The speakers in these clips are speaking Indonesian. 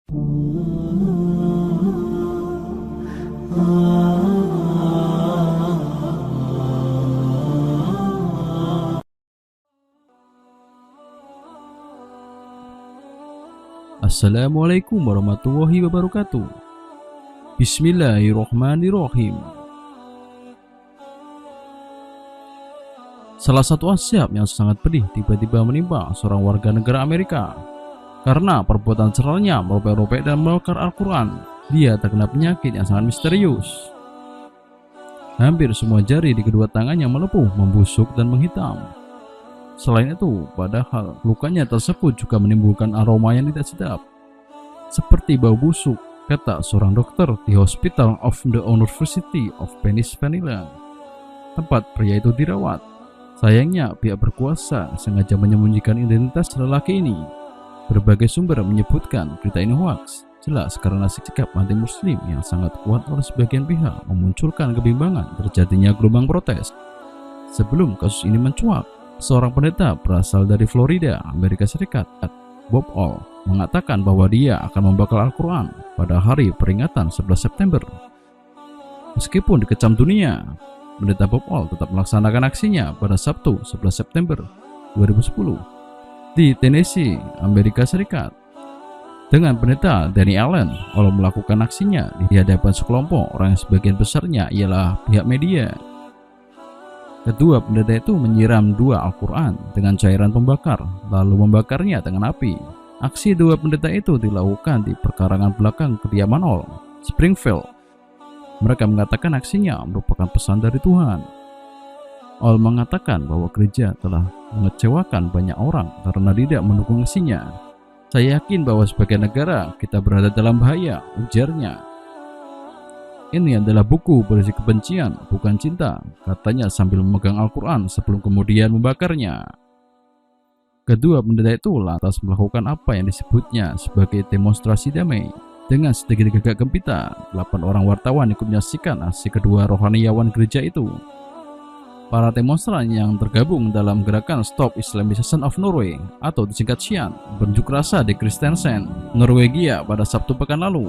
Assalamualaikum warahmatullahi wabarakatuh. Bismillahirrohmanirrohim. Salah satu azab yang sangat pedih tiba-tiba menimpa seorang warga negara Amerika. Karena perbuatan seralnya merobek-robek dan membakar Al-Quran, dia terkena penyakit yang sangat misterius. Hampir semua jari di kedua tangannya melepuh, membusuk dan menghitam. Selain itu, padahal lukanya tersebut juga menimbulkan aroma yang tidak sedap, seperti bau busuk, kata seorang dokter di Hospital of the University of Pennsylvania, tempat pria itu dirawat. Sayangnya, pihak berkuasa sengaja menyembunyikan identitas lelaki ini. Berbagai sumber menyebutkan berita ini hoaks, jelas karena sikap anti-muslim yang sangat kuat oleh sebagian pihak memunculkan kebimbangan terjadinya gelombang protes. Sebelum kasus ini mencuat, seorang pendeta berasal dari Florida, Amerika Serikat, Bob All, mengatakan bahwa dia akan membakar Al-Quran pada hari peringatan 11 September. Meskipun dikecam dunia, pendeta Bob All tetap melaksanakan aksinya pada Sabtu 11 September 2010 di Tennessee, Amerika Serikat. Dengan pendeta Danny Allen, All melakukan aksinya di hadapan sekelompok orang yang sebagian besarnya ialah pihak media. Kedua pendeta itu menyiram dua Al-Quran dengan cairan pembakar, lalu membakarnya dengan api. Aksi dua pendeta itu dilakukan di perkarangan belakang kediaman All, Springfield. Mereka mengatakan aksinya merupakan pesan dari Tuhan. All mengatakan bahwa gereja telah mengecewakan banyak orang karena tidak mendukung aksinya. Saya yakin bahwa sebagai negara kita berada dalam bahaya, ujarnya. Ini adalah buku berisi kebencian, bukan cinta, katanya sambil memegang Al-Quran sebelum kemudian membakarnya. Kedua pendeta itu lantas melakukan apa yang disebutnya sebagai demonstrasi damai. Dengan sedikit gagak gempita, 8 orang wartawan ikut menyaksikan aksi kedua rohaniawan gereja itu. Para demonstran yang tergabung dalam gerakan Stop Islamization of Norway atau disingkat SIAN berunjuk rasa di Kristiansand, Norwegia pada Sabtu pekan lalu.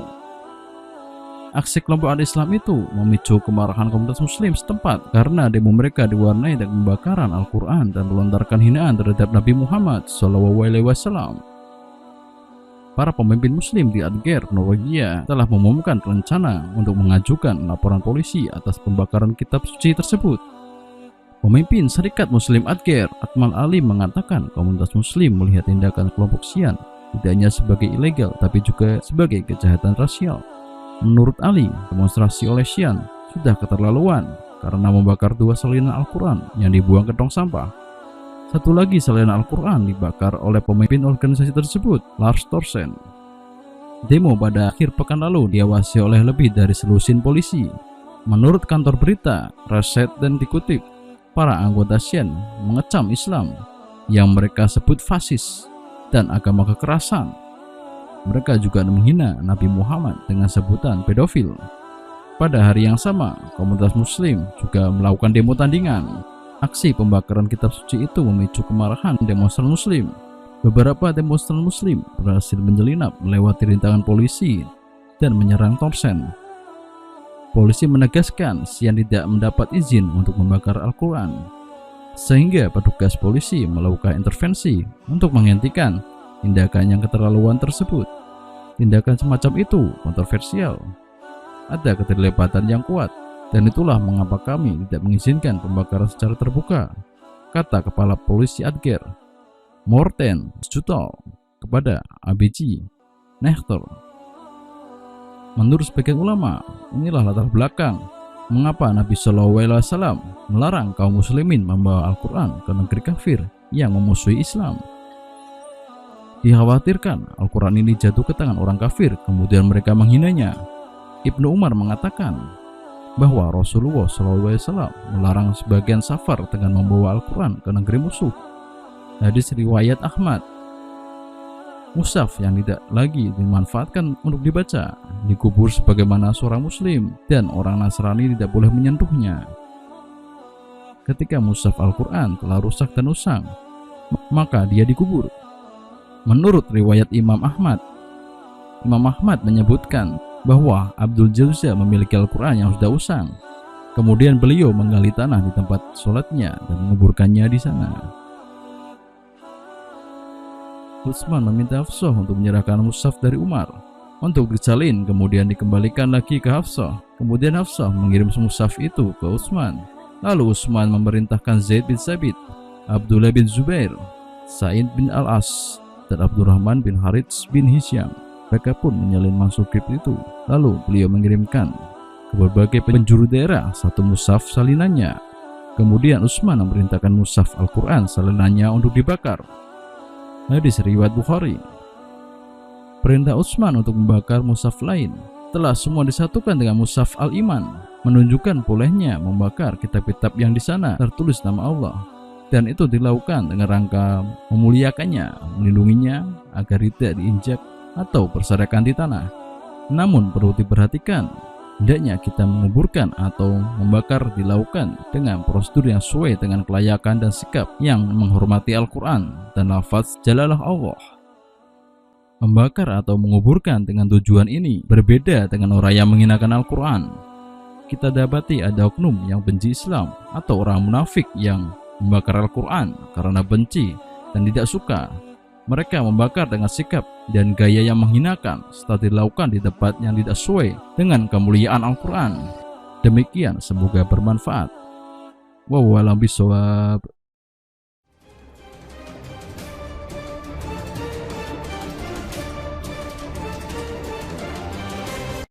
Aksi kelompok anti-Islam itu memicu kemarahan komunitas muslim setempat karena demo mereka diwarnai dengan pembakaran Al-Quran dan melontarkan hinaan terhadap Nabi Muhammad SAW. Para pemimpin muslim di Agder, Norwegia telah mengumumkan rencana untuk mengajukan laporan polisi atas pembakaran kitab suci tersebut. Pemimpin Serikat Muslim Agder, Akmal Ali, mengatakan komunitas muslim melihat tindakan kelompok SIAN tidak hanya sebagai ilegal tapi juga sebagai kejahatan rasial. Menurut Ali, demonstrasi oleh SIAN sudah keterlaluan karena membakar dua salinan Al-Quran yang dibuang ke tong sampah. Satu lagi salinan Al-Quran dibakar oleh pemimpin organisasi tersebut, Lars Thorsen. Demo pada akhir pekan lalu diawasi oleh lebih dari selusin polisi. Menurut kantor berita Reset dan dikutip, para anggota SIAN mengecam Islam yang mereka sebut fasis dan agama kekerasan. Mereka juga menghina Nabi Muhammad dengan sebutan pedofil. Pada hari yang sama, komunitas muslim juga melakukan demo tandingan. Aksi pembakaran kitab suci itu memicu kemarahan demonstran muslim. Beberapa demonstran muslim berhasil menyelinap melewati rintangan polisi dan menyerang Thorsen. Polisi menegaskan SIAN tidak mendapat izin untuk membakar Al-Quran, sehingga petugas polisi melakukan intervensi untuk menghentikan tindakan yang keterlaluan tersebut. Tindakan semacam itu kontroversial. Ada keterlibatan yang kuat, dan itulah mengapa kami tidak mengizinkan pembakaran secara terbuka, kata Kepala Polisi Agder, Morten Stutol, kepada ABC Nyheter. Menurut sebagian ulama, inilah latar belakang mengapa Nabi SAW melarang kaum muslimin membawa Al-Quran ke negeri kafir yang memusuhi Islam. Dikhawatirkan Al-Quran ini jatuh ke tangan orang kafir, kemudian mereka menghinanya. Ibnu Umar mengatakan bahwa Rasulullah SAW melarang sebagian safar dengan membawa Al-Quran ke negeri musuh. Hadis riwayat Ahmad. Mushaf yang tidak lagi dimanfaatkan untuk dibaca dikubur sebagaimana seorang muslim, dan orang Nasrani tidak boleh menyentuhnya. Ketika mushaf Al-Quran telah rusak dan usang, maka dia dikubur. Menurut riwayat Imam Ahmad, Imam Ahmad menyebutkan bahwa Abdul Jawza memiliki Al-Quran yang sudah usang. Kemudian beliau menggali tanah di tempat sholatnya dan menguburkannya di sana. Utsman meminta Hafsah untuk menyerahkan mushaf dari Umar untuk disalin, kemudian dikembalikan lagi ke Hafsah. Kemudian Hafsah mengirim mushaf itu ke Utsman. Lalu Utsman memerintahkan Zaid bin Sabit, Abdullah bin Zubair, Sa'id bin Al-As, dan Abdurrahman bin Harits bin Hisham. Mereka pun menyalin manuskrip itu. Lalu beliau mengirimkan ke berbagai penjuru daerah satu mushaf salinannya. Kemudian Utsman memerintahkan mushaf Al-Quran salinannya untuk dibakar. Hadis riwayat Bukhari. Perintah Utsman untuk membakar mushaf lain telah semua disatukan dengan mushaf Al-Iman, menunjukkan bolehnya membakar kitab-kitab yang di sana tertulis nama Allah, dan itu dilakukan dengan rangka memuliakannya, melindunginya agar tidak diinjak atau berserakan di tanah. Namun perlu diperhatikan, hendaknya kita menguburkan atau membakar dilakukan dengan prosedur yang sesuai dengan kelayakan dan sikap yang menghormati Al-Quran dan lafaz jalalah Allah. Membakar atau menguburkan dengan tujuan ini berbeda dengan orang yang menghinakan Al-Quran. Kita dapati ada oknum yang benci Islam atau orang munafik yang membakar Al-Quran karena benci dan tidak suka. Mereka membakar dengan sikap dan gaya yang menghinakan setelah dilakukan di tempat yang tidak sesuai dengan kemuliaan Al-Quran. Demikian, semoga bermanfaat. Wallahu a'lam bishawab.